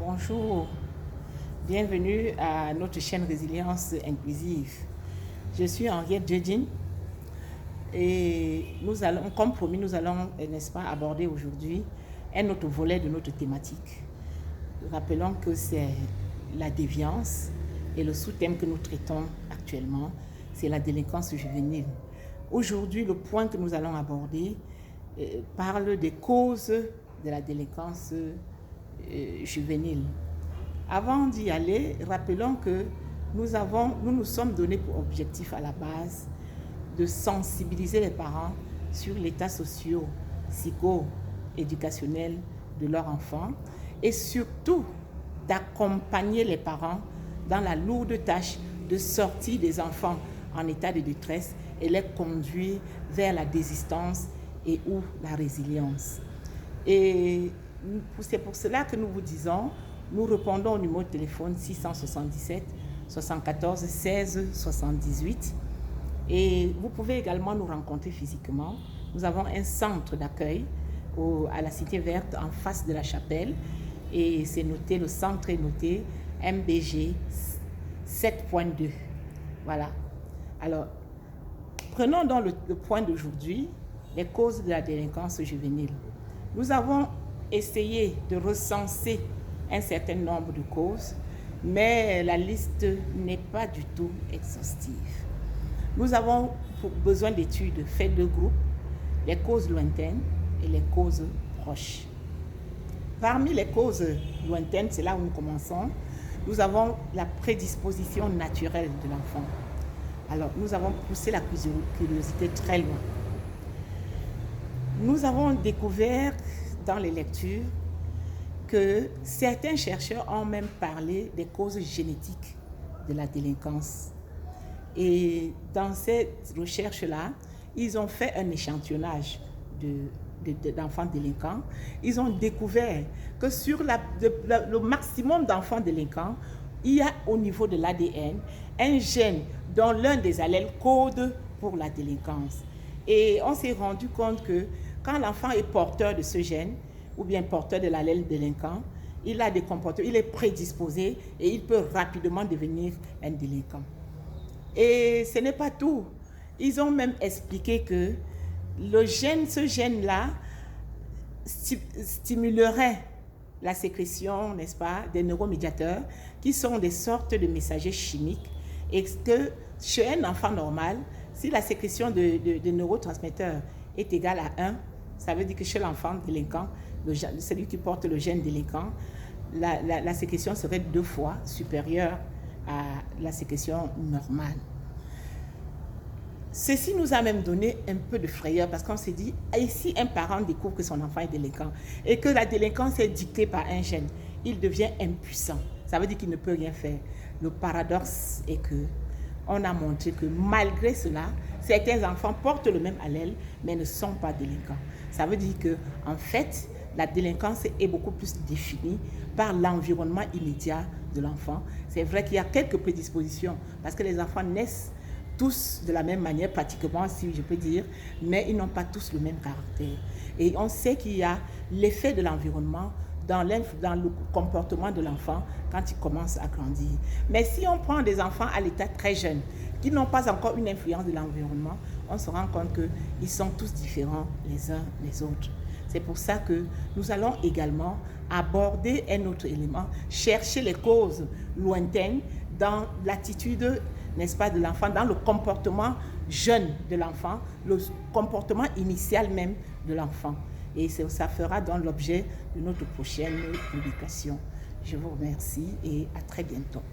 Bonjour, bienvenue à notre chaîne Résilience Inclusive. Je suis Henriette Djedjin et comme promis, nous allons, n'est-ce pas, aborder aujourd'hui un autre volet de notre thématique. Rappelons que c'est la déviance et le sous-thème que nous traitons actuellement, c'est la délinquance juvénile. Aujourd'hui, le point que nous allons aborder parle des causes de la délinquance juvénile. Avant d'y aller, rappelons que nous nous sommes donnés pour objectif à la base de sensibiliser les parents sur l'état socio-psycho-éducationnel de leur enfant et surtout d'accompagner les parents dans la lourde tâche de sortir des enfants en état de détresse et les conduire vers la désistance et ou la résilience. Et c'est pour cela que nous vous disons, nous répondons au numéro de téléphone 677 74 16 78 et vous pouvez également nous rencontrer physiquement. Nous avons un centre d'accueil à la Cité Verte en face de la chapelle et c'est noté, le centre est noté MBG 7.2. Voilà. Alors, prenons donc le point d'aujourd'hui, les causes de la délinquance juvénile. Nous avons essayé de recenser un certain nombre de causes, mais la liste n'est pas du tout exhaustive. Nous avons besoin d'études faites de groupe, les causes lointaines et les causes proches. Parmi les causes lointaines, c'est là où nous commençons, nous avons la prédisposition naturelle de l'enfant. Alors, nous avons poussé la curiosité très loin. Nous avons découvert dans les lectures que certains chercheurs ont même parlé des causes génétiques de la délinquance. Et dans cette recherche-là, ils ont fait un échantillonnage d'enfants délinquants. Ils ont découvert que sur le maximum d'enfants délinquants, il y a au niveau de l'ADN un gène dont l'un des allèles code pour la délinquance. Et on s'est rendu compte que quand l'enfant est porteur de ce gène, ou bien porteur de l'allèle délinquant, il a des comportements, il est prédisposé et il peut rapidement devenir un délinquant. Et ce n'est pas tout. Ils ont même expliqué que ce gène-là stimulerait la sécrétion, n'est-ce pas, des neuromédiateurs qui sont des sortes de messagers chimiques et que chez un enfant normal, si la sécrétion de neurotransmetteurs est égale à 1, ça veut dire que chez l'enfant délinquant, celui qui porte le gène délinquant, la sécrétion serait 2 fois supérieure à la sécrétion normale. Ceci nous a même donné un peu de frayeur parce qu'on s'est dit, et si un parent découvre que son enfant est délinquant et que la délinquance est dictée par un gène, il devient impuissant. Ça veut dire qu'il ne peut rien faire. Le paradoxe est que on a montré que malgré cela, certains enfants portent le même allèle mais ne sont pas délinquants. Ça veut dire que, en fait, la délinquance est beaucoup plus définie par l'environnement immédiat de l'enfant. C'est vrai qu'il y a quelques prédispositions parce que les enfants naissent tous de la même manière, pratiquement, si je peux dire, mais ils n'ont pas tous le même caractère. Et on sait qu'il y a l'effet de l'environnement dans le comportement de l'enfant quand il commence à grandir. Mais si on prend des enfants à l'état très jeune, qui n'ont pas encore une influence de l'environnement, on se rend compte qu'ils sont tous différents les uns des autres. C'est pour ça que nous allons également aborder un autre élément, chercher les causes lointaines dans l'attitude, n'est-ce pas, de l'enfant, dans le comportement jeune de l'enfant, le comportement initial même de l'enfant. Et ça fera dans l'objet de notre prochaine publication. Je vous remercie et à très bientôt.